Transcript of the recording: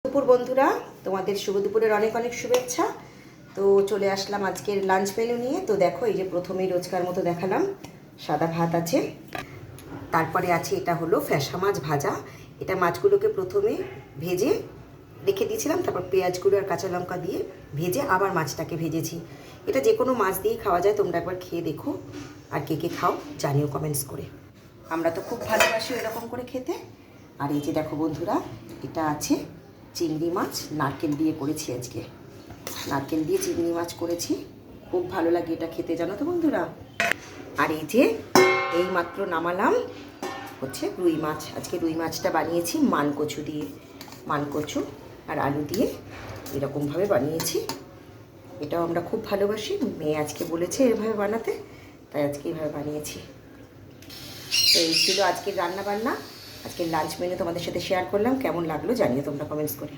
দুপুর বন্ধুরা, তোমাদের শুভ দুপুরের অনেক অনেক শুভেচ্ছা। তো চলে আসলাম আজকের লাঞ্চ মেনু নিয়ে। তো দেখো, এই যে প্রথমেই রোজকার মতো দেখালাম সাদা ভাত আছে, তারপরে আছে এটা হলো ফ্যাসা মাছ ভাজা। এটা মাছগুলোকে প্রথমে ভেজে রেখে দিয়েছিলাম, তারপর পেঁয়াজগুলো আর কাঁচা লঙ্কা দিয়ে ভেজে আবার মাছটাকে ভেজেছি। এটা যে কোনো মাছ দিয়েই খাওয়া যায়, তোমরা একবার খেয়ে দেখো, আর কে কে খাও জানিও কমেন্টস করে। আমরা তো খুব ভালোবাসি এরকম করে খেতে। আর এই যে দেখো বন্ধুরা, এটা আছে চিংড়ি মাছ, নারকেল দিয়ে করেছি আজকে। নারকেল দিয়ে চিংড়ি মাছ করেছি, খুব ভালো লাগে এটা খেতে, জানো তো বন্ধুরা। আর এই যে এই মাত্র নামালাম হচ্ছে রুই মাছ। আজকে রুই মাছটা বানিয়েছি মানকচু দিয়ে, মানকচু আর আলু দিয়ে এরকমভাবে বানিয়েছি। এটাও আমরা খুব ভালোবাসি, মেয়ে আজকে বলেছে এভাবে বানাতে, তাই আজকে এইভাবে বানিয়েছি। তো এই ছিল আজকের রান্না বান্না, আজকের লাঞ্চ মেনু তোমাদের সাথে শেয়ার করলাম। কেমন লাগলো জানিও তোমরা কমেন্টস করে।